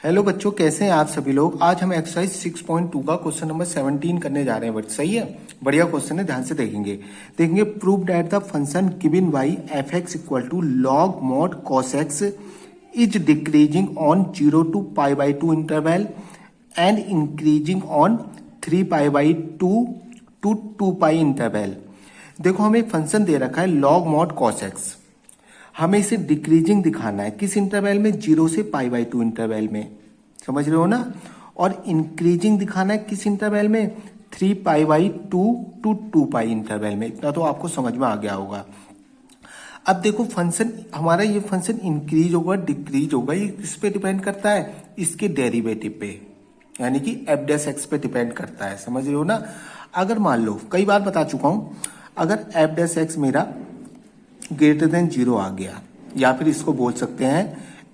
Hello बच्चों, कैसे हैं आप सभी लोग। आज हम एक्सरसाइज 6.2 का क्वेश्चन नंबर 17 करने जा रहे हैं। बट सही है, बढ़िया क्वेश्चन है, ध्यान से देखेंगे। Prove that the function given by f x equal to log mod cos x is decreasing on 0 to π/2 interval and increasing on 3π/2 to 2π interval. देखो, हमें एक फंक्शन दे रखा है लॉग मॉड कॉस एक्स। हमें इसे डिक्रीजिंग दिखाना है किस इंटरवल में, 0 से π/2 इंटरवल में, समझ रहे हो ना। और इंक्रीजिंग दिखाना है किस इंटरवल में, 3π/2 to 2π इंटरवल में। इतना तो आपको समझ में आ गया होगा। अब देखो, फंक्शन हमारा ये फंक्शन इंक्रीज होगा डिक्रीज होगा, ये किस पे डिपेंड करता है, इसके डेरिवेटिव पे, यानी कि एफ डैश एक्स पे डिपेंड करता है, समझ रहे हो ना। अगर मान लो, कई बार बता चुका हूं, अगर एफ डैश एक्स मेरा ग्रेटर देन 0 आ गया, या फिर इसको बोल सकते हैं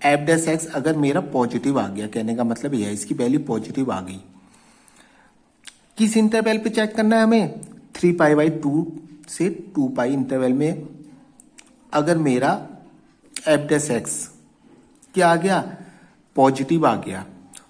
एफ डैश एक्स अगर मेरा पॉजिटिव आ गया, कहने का मतलब यह है इसकी वैल्यू पॉजिटिव आ गई। किस इंटरवल पे चेक करना है हमें, 3π/2 से 2π इंटरवल में अगर मेरा एफ डैश एक्स क्या आ गया, पॉजिटिव आ गया,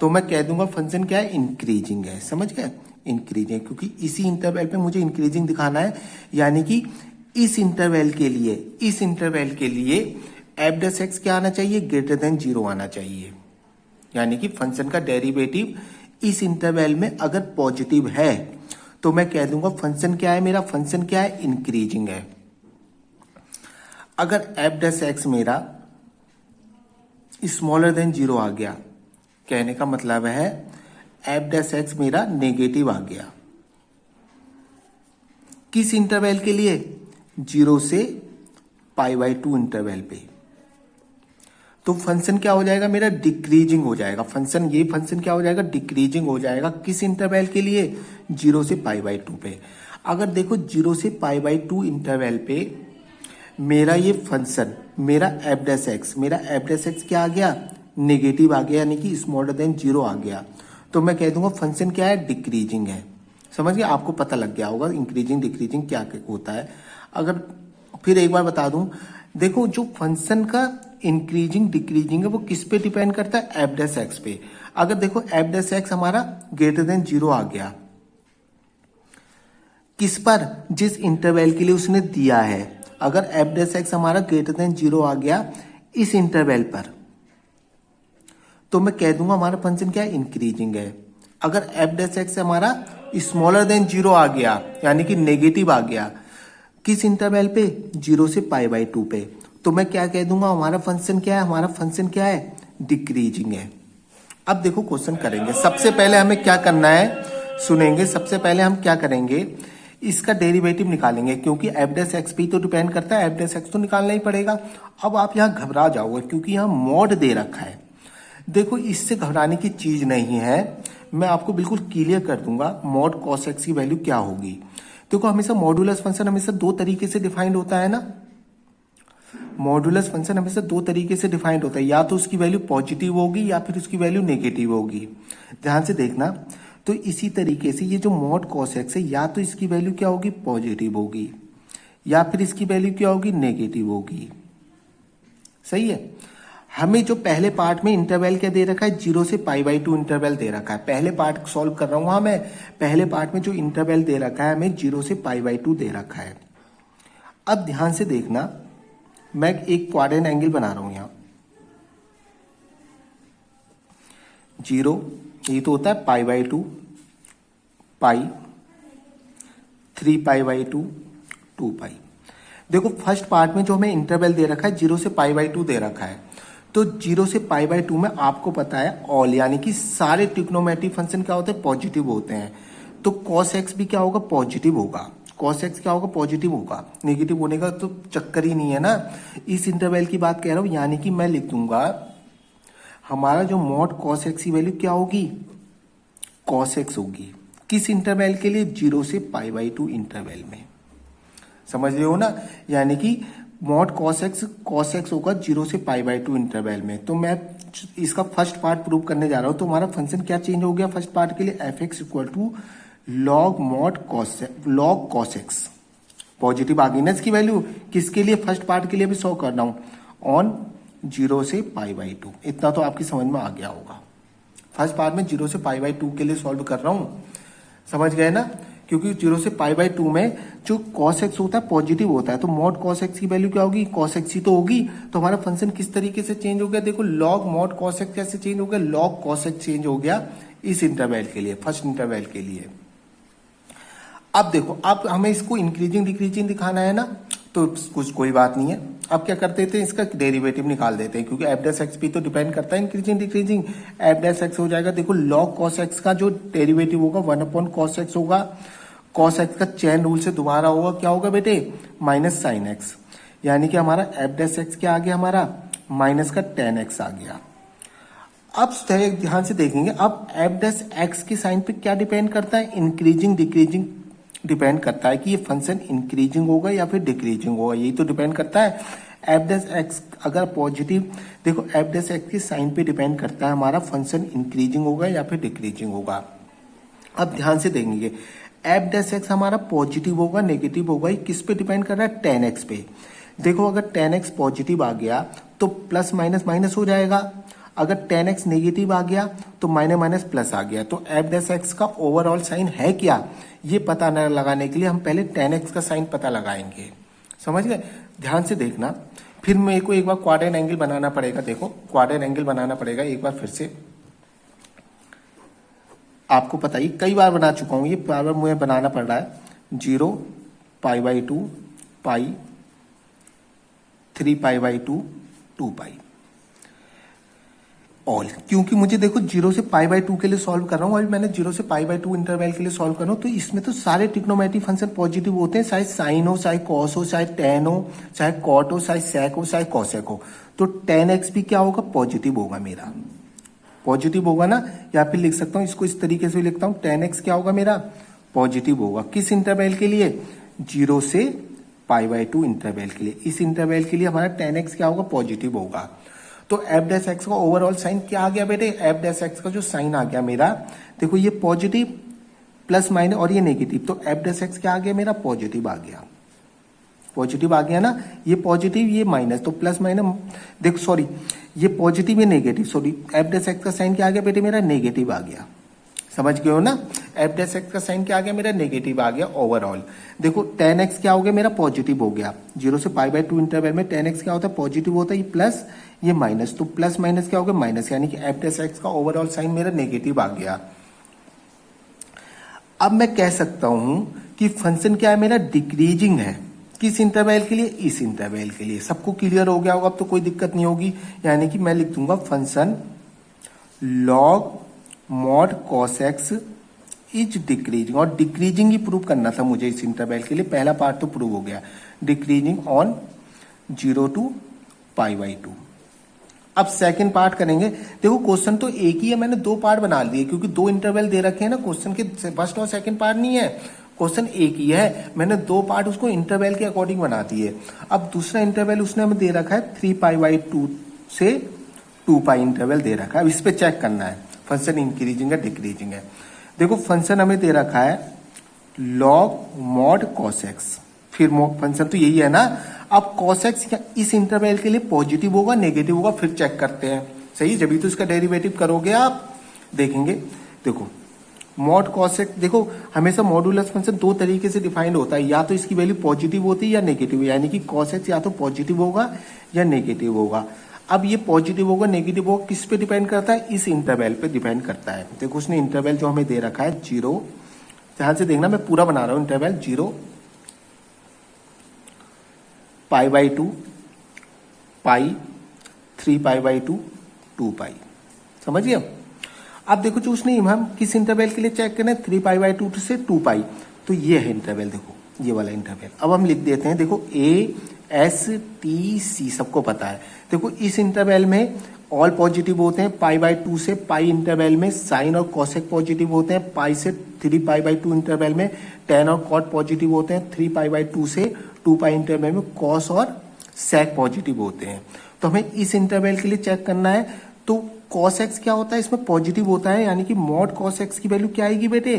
तो मैं कह दूंगा फंक्शन क्या है, इंक्रीजिंग है। समझ गए, इंक्रीजिंग, क्योंकि इसी इंटरवल पे मुझे इंक्रीजिंग दिखाना है, यानी कि इस इंटरवल के लिए एफ डैश एक्स क्या आना चाहिए, ग्रेटर देन 0 आना चाहिए। यानी कि फंक्शन का डेरिवेटिव इस इंटरवल में अगर पॉजिटिव है तो मैं कह दूंगा फंक्शन क्या है, मेरा फंक्शन क्या है, इंक्रीजिंग है। अगर एफ डैश एक्स मेरा स्मॉलर देन 0 आ गया, कहने का मतलब है एफ डैश एक्स मेरा नेगेटिव आ गया। किस इंटरवल के लिए, 0 से π/2 इंटरवल पे, तो फंक्शन क्या हो जाएगा, मेरा डिक्रीजिंग हो जाएगा। ये फंक्शन क्या हो जाएगा, डिक्रीजिंग हो जाएगा। किस इंटरवल के लिए, 0 से π/2 पे। अगर देखो 0 से π/2 इंटरवल पे मेरा ये फंक्शन, मेरा एफ डैश एक्स क्या आ गया, नेगेटिव आ गया, यानी कि स्मॉलर देन 0 आ गया, तो मैं कह दूंगा फंक्शन क्या है, डिक्रीजिंग है। समझ गए, आपको पता लग गया होगा इंक्रीजिंग डिक्रीजिंग क्या होता है। अगर फिर एक बार बता दूं, देखो जो फंक्शन का इंक्रीजिंग डिक्रीजिंग है वो किस पे डिपेंड करता है, एफ डैश एक्स पे। अगर देखो एफ डैश एक्स हमारा ग्रेटर देन 0 आ गया, किस पर, जिस इंटरवल के लिए उसने दिया है। अगर एफ डैश एक्स हमारा ग्रेटर देन 0 आ गया इस इंटरवल पर, तो मैं कह दूंगा हमारा फंक्शन क्या है, इंक्रीजिंग है। अगर एफ डैश एक्स हमारा स्मॉलर देन 0 आ गया, यानी कि नेगेटिव आ गया, किस इंटरवल पे, 0 से π/2 पे, तो मैं क्या कह दूंगा, हमारा फंक्शन क्या है, डिक्रीजिंग है। अब देखो क्वेश्चन करेंगे। सबसे पहले हमें क्या करना है, सुनेंगे। सबसे पहले हम क्या करेंगे, इसका डेरिवेटिव निकालेंगे, क्योंकि एफ डैश एक्स पे तो डिपेंड करता है, एफ डैश एक्स तो निकालना ही पड़ेगा। अब आप यहाँ घबरा जाओगे क्योंकि यहाँ मॉड दे रखा है। देखो, इससे घबराने की चीज नहीं है, मैं आपको बिल्कुल क्लियर कर दूंगा मॉड कॉस एक्स की वैल्यू क्या होगी। देखो, हमेशा मॉडुलस फंक्शन हमेशा दो तरीके से डिफाइंड होता है ना। मॉडुलस फंक्शन हमेशा दो तरीके से डिफाइंड होता है, या तो उसकी वैल्यू पॉजिटिव होगी या फिर उसकी वैल्यू नेगेटिव होगी। ध्यान से देखना। तो इसी तरीके से ये जो मॉड कॉस एक्स है, या तो इसकी वैल्यू क्या होगी, पॉजिटिव होगी, या फिर इसकी वैल्यू क्या होगी, नेगेटिव होगी। सही है। हमें जो पहले पार्ट में इंटरवल क्या दे रखा है, 0 से π/2 इंटरवल दे रखा है। पहले पार्ट सॉल्व कर रहा हूं मैं। पहले पार्ट में जो इंटरवल दे रखा है हमें 0 से π/2 दे रखा है। अब ध्यान से देखना, मैं एक क्वाड्रेंट एंगल बना रहा हूं यहां। 0 ये तो होता है π/2, π, 3π/2, 2π। देखो, फर्स्ट पार्ट में जो हमें इंटरवल दे रखा है 0 से π/2 दे रखा है, तो 0 से π/2 में आपको पता है ऑल, यानी कि सारे ट्रिग्नोमेट्रिक फंक्शन क्या होते हैं, पॉजिटिव होते हैं। तो cos x भी क्या होगा, पॉजिटिव होगा। cos x क्या होगा, पॉजिटिव होगा। नेगेटिव होने का तो चक्कर ही नहीं है ना। इस इंटरवल की बात कह रहा हूं, यानी कि मैं लिख दूंगा हमारा जो मॉड cos x की वैल्यू क्या होगी, cos x होगी। किस इंटरवल के लिए, 0 से π/2 इंटरवल में। समझ रहे हो ना, यानी कि मॉड cos x होगा 0 से π/2 इंटरवल में। तो मैं इसका फर्स्ट पार्ट प्रूव करने जा रहा हूं। तो हमारा फंक्शन क्या चेंज हो गया फर्स्ट पार्ट के लिए, f x equal to log cos x। Positive आ गई ना इसकी वैल्यू, किसके लिए, फर्स्ट पार्ट के लिए भी शो कर रहा हूं, ऑन 0 से π/2। इतना तो आपकी समझ में आ गया होगा। फर्स्ट पार्ट में 0 से पाई बाई 2 के लिए सॉल्व कर रहा हूं, समझ गए ना। क्योंकि 0 से पाई बाई 2 में जो cos x होता है पॉजिटिव होता है, तो मॉड cos x की वैल्यू क्या होगी, cos x ही तो होगी। तो हमारा फंक्शन किस तरीके से चेंज हो गया, देखो log मॉड cos x कैसे चेंज हो गया, log cos x चेंज हो गया इस इंटरवल के लिए, फर्स्ट इंटरवल के लिए। अब देखो, अब हमें इसको इंक्रीजिंग डिक्रीजिंग दिखाना है ना, तो कुछ कोई बात नहीं है। अब क्या कर देते हैं, इसका डेरिवेटिव निकाल देते हैं, क्योंकि एफ डैश एक्स भी तो डिपेंड करता है increasing decreasing. F dash x हो जाएगा, देखो log cos x का जो डेरिवेटिव होगा 1 cos x होगा, cos x का चेन रूल से दोबारा होगा, क्या होगा बेटे, माइनस साइन एक्स, यानी कि हमारा एफ डैश एक्स क्या आ गया, हमारा माइनस का tan x आ गया। अब ध्यान से देखेंगे, अब एफ डैश एक्स की साइन पे क्या डिपेंड करता है, इंक्रीजिंग डिक्रीजिंग डिपेंड करता है कि ये फंक्शन इंक्रीजिंग होगा या फिर डिक्रीजिंग होगा, यही तो डिपेंड करता है। एफ डैश एक्स अगर पॉजिटिव, देखो एफ डैश एक्स की साइन पे डिपेंड करता है हमारा फंक्शन इंक्रीजिंग होगा या फिर डिक्रीजिंग होगा। अब ध्यान से देखेंगे, एफ डैश एक्स हमारा पॉजिटिव होगा नेगेटिव होगा, ये किस पे डिपेंड कर रहा है, tan x पे। देखो अगर tan x पॉजिटिव आ गया तो प्लस माइनस माइनस हो जाएगा, अगर tan x नेगेटिव आ गया तो माइनस माइनस प्लस आ गया। तो एफ डैश एक्स का ओवरऑल साइन है क्या, ये पता न लगाने के लिए हम पहले tan x का साइन पता लगाएंगे, समझ गए। ध्यान से देखना, फिर मेरे को एक बार क्वाड्रेंट एंगल बनाना पड़ेगा, देखो क्वाड्रेंट एंगल बनाना पड़ेगा एक बार फिर से। आपको पता ही कई बार बना चुका हूं, ये बार बार मुझे बनाना पड़ रहा है। 0 पाई by 2 pi 3 pi by 2 2 pi all, क्योंकि मुझे देखो 0 से पाई बाई 2 के लिए सॉल्व कर रहा हूं, अभी मैंने 0 से पाई बाई 2 इंटरवल के लिए सॉल्व कर रहा हूं, तो इसमें तो सारे ट्रिग्नोमेट्रिक फंक्शन पॉजिटिव होते हैं, चाहे साइन हो, चाहे कॉस हो, चाहे टेन हो, चाहे कॉट हो, चाहे सेक हो, चाहे कॉसेक हो। तो tan x भी क्या होगा, पॉजिटिव होगा, मेरा पॉजिटिव होगा ना। या फिर लिख सकता हूं इसको इस तरीके से लिखता हूं, tan x क्या होगा मेरा, पॉजिटिव होगा। किस इंटरवल के लिए, 0 से पाई बाई 2 इंटरवल के लिए। इस इंटरवल के लिए हमारा tan x क्या होगा, पॉजिटिव होगा। तो एफ डैश एक्स का ओवरऑल साइन क्या आ गया बेटे, एफ डैश एक्स का जो साइन आ गया मेरा, देखो ये पॉजिटिव प्लस माइनस और ये नेगेटिव, तो एफ डैश एक्स क्या आ गया मेरा, पॉजिटिव आ गया, पॉजिटिव आ गया ना। ये पॉजिटिव ये माइनस, तो प्लस माइनस, देखो सॉरी ये पॉजिटिव ये negative, sorry F dash x का साइन क्या आ गया बेटे मेरा, नेगेटिव आ गया, समझ गए हो ना। एफ डैश एक्स का साइन क्या आ गया मेरा, नेगेटिव आ गया ओवरऑल। देखो tan x क्या हो गया मेरा, पॉजिटिव हो गया। 0 से पाई बाई 2 इंटरवल में tan x क्या होता है, पॉजिटिव होता है, ये प्लस ये माइनस, तो प्लस माइनस क्या हो गया, माइनस, यानी कि एफ डैश एक्स का ओवरऑल साइन मेरा नेगेटिव आ गया। अब मैं कह सकता हूं कि फंक्शन क्या है मेरा, डिक्रीजिंग है। किस इंटरवल के लिए, इस इंटरवल के लिए। सबको क्लियर हो गया होगा, अब तो कोई दिक्कत नहीं होगी। यानी कि मैं लिख दूंगा function log mod cos x is decreasing, और डिक्रीजिंग ही प्रूव करना था मुझे इस इंटरवल के लिए। पहला पार्ट तो प्रूव हो गया, decreasing on 0 to pi by 2। अब सेकंड पार्ट करेंगे। देखो क्वेश्चन तो एक ही है, मैंने दो पार्ट बना लिए, क्योंकि दो इंटरवल दे रखे हैं ना क्वेश्चन के, फर्स्ट और सेकंड पार्ट नहीं है, क्वेश्चन एक ही है, मैंने दो पार्ट उसको इंटरवल के अकॉर्डिंग बना दिए। अब दूसरा इंटरवल उसने हमें दे रखा है 3 पाई बाई 2 से 2 पाई इंटरवल दे रखा है। अब इस पे चेक करना है फंक्शन इंक्रीजिंग है डिक्रीजिंग है। देखो फंक्शन हमें दे रखा है लॉग मॉड cos x, फिर फंक्शन तो यही है ना। अब cos x इस इंटरवल के लिए पॉजिटिव होगा नेगेटिव होगा, फिर चेक करते हैं, सही, जब भी तो इसका डेरिवेटिव करोगे आप देखेंगे। देखो मॉड cos x, देखो हमेशा मॉडुलस फंक्शन दो तरीके से डिफाइंड होता है, या तो इसकी वैल्यू पॉजिटिव होती है या नेगेटिव, यानी कि cos x या तो पॉजिटिव होगा या नेगेटिव होगा। अब ये पॉजिटिव होगा नेगेटिव होगा किस पे डिपेंड करता है, इस इंटरवल पे डिपेंड करता है। देखो उसने इंटरवल जो हमें दे रखा है 0, ध्यान से देखना मैं पूरा बना रहा हूं interval, 0 pi by 2 pi 3 pi by 2 2 पाई, समझ गए। अब देखो जो उसने हम किस इंटरवल के लिए चेक करना है, 3 पाई बाई 2 से 2 पाई, तो ये है इंटरवल, देखो ये वाला इंटरवल। अब हम लिख देते हैं, देखो A-S-T-C सबको पता है। देखो इस इंटरवल में ऑल पॉजिटिव होते हैं, पाई बाई 2 से पाई इंटरवल में साइन और कॉसेक पॉजिटिव होते हैं, पाई से 3 पाई बाई 2 इंटरवल में टेन और कॉट पॉजिटिव होते हैं, 3 पाई बाई 2 से 2 पाई इंटरवल में कॉस और सेक पॉजिटिव होते हैं। तो हमें इस इंटरवल के लिए चेक करना है, तो कॉस एक्स क्या होता है, इसमें पॉजिटिव होता है, यानी कि मॉड कॉस एक्स की वैल्यू क्या आएगी बेटे,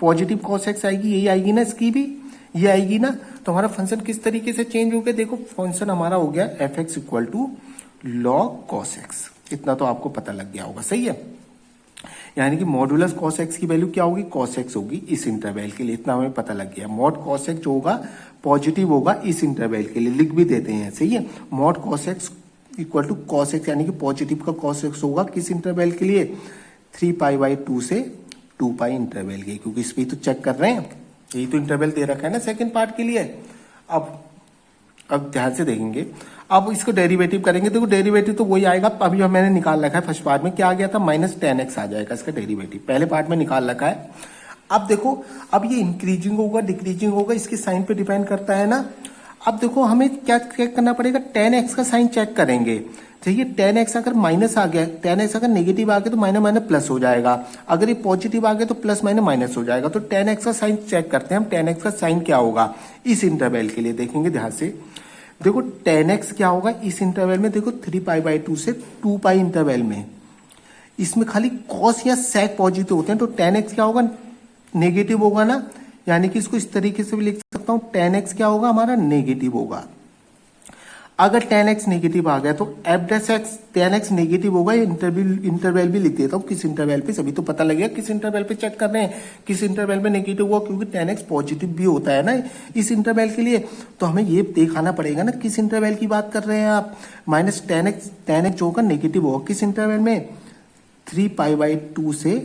पॉजिटिव कॉस एक्स आएगी, यही आएगी ना, इसकी भी ये आएगी ना। तो हमारा फंक्शन किस तरीके से चेंज हो गया, देखो फंक्शन हमारा हो गया f x equal to log cos x, इतना तो आपको पता लग गया होगा, सही है। यानी कि मॉडुलस कॉस एक्स की वैल्यू क्या होगी, कॉस एक्स होगी इस इंटरवल के लिए, इतना हमें पता लग गया। मॉड कॉस एक्स जो होगा पॉजिटिव होगा इस इंटरवल के लिए, लिख भी देते हैं, सही है। Mod cos x equal to cos x, यानी कि पॉजिटिव का कॉस एक्स होगा किस इंटरवल के लिए, 3π/2 से 2π इंटरवल के, क्योंकि इस पे तो चेक कर रहे हैं, यही तो इंटरवल दे रखा है ना सेकंड पार्ट के लिए। अब ध्यान से देखेंगे, अब इसको डेरिवेटिव करेंगे। देखो डेरिवेटिव तो वही आएगा, अभी जो मैंने निकाल रखा है फर्स्ट पार्ट में, क्या आ गया था, -10x आ जाएगा इसका डेरिवेटिव, पहले पार्ट में निकाल रखा है। अब देखो, अब ये इंक्रीजिंग होगा डिक्रीजिंग होगा, इसके साइन पे डिपेंड करता है ना। अब देखो हमें क्या चेक करना पड़ेगा, 10x का साइन चेक करेंगे। चाहिए 10x अगर माइनस आ गया, 10x अगर नेगेटिव आ गया तो माइनस माइनस प्लस हो जाएगा, अगर ये पॉजिटिव आ गया तो प्लस माइनस माइनस हो जाएगा। तो 10x का साइन चेक करते हैं हम, 10x का साइन क्या होगा इस इंटरवल के लिए, देखेंगे ध्यान से। देखो 10x क्या होगा इस इंटरवल में, देखो 3π/2 से 2π इंटरवल में, इसमें खाली कॉस या सेक पॉजिटिव होते हैं, तो 10x क्या होगा, नेगेटिव होगा ना, यानी कि इसको इस तरीके से भी लिख सकता हूं, 10x क्या होगा हमारा, नेगेटिव होगा। अगर 10x नेगेटिव आ गया तो f'(x) 10x नेगेटिव होगा, इंटरवल भी लिख देता हूं, किस इंटरवल पे, सभी तो पता लगेगा किस इंटरवल पे चेक कर रहे हैं, किस इंटरवल में नेगेटिव हुआ, क्योंकि 10x पॉजिटिव भी होता है ना इस इंटरवल के लिए। तो हमें ये दिखाना पड़ेगा ना किस इंटरवल की बात कर रहे हैं आप। -10x जो होगा नेगेटिव होगा किस इंटरवल में, 3π/2 से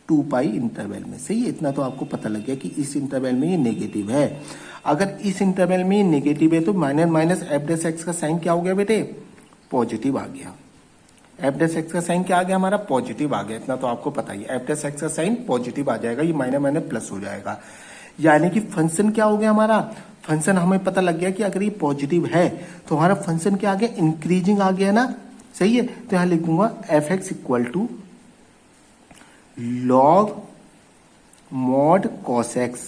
2π इंटरवल में, सही है। इतना तो आपको पता लग गया कि इस इंटरवल में ये नेगेटिव है। अगर इस इंटरवल में ये नेगेटिव है तो माइनस f'(x) का साइन क्या हो गया बेटे, पॉजिटिव आ गया। f'(x) का साइन क्या आ गया हमारा, पॉजिटिव आ गया, इतना तो आपको पता ही है। f'(x) का साइन पॉजिटिव आ जाएगा, ये माइनस माइनस प्लस हो जाएगा, यानी कि फंक्शन क्या हो गया हमारा, फंक्शन हमें पता लग गया कि अगर ये पॉजिटिव है तो हमारा फंक्शन क्या आ गया, इंक्रीजिंग आ गया ना, सही है। तो यहां लिख दूंगा f(x) equal to log mod cos x,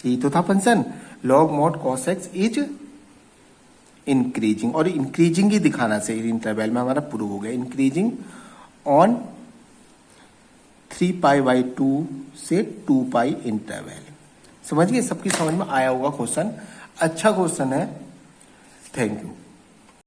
यही तो था function, log mod cos x is increasing, और इंक्रीजिंग ही दिखाना चाहिए इंटरवल में, हमारा प्रूव हो गया, इंक्रीजिंग ऑन 3π/2 से 2π इंटरवल। समझ गए, सबकी समझ में आया होगा क्वेश्चन, अच्छा क्वेश्चन है। Thank you.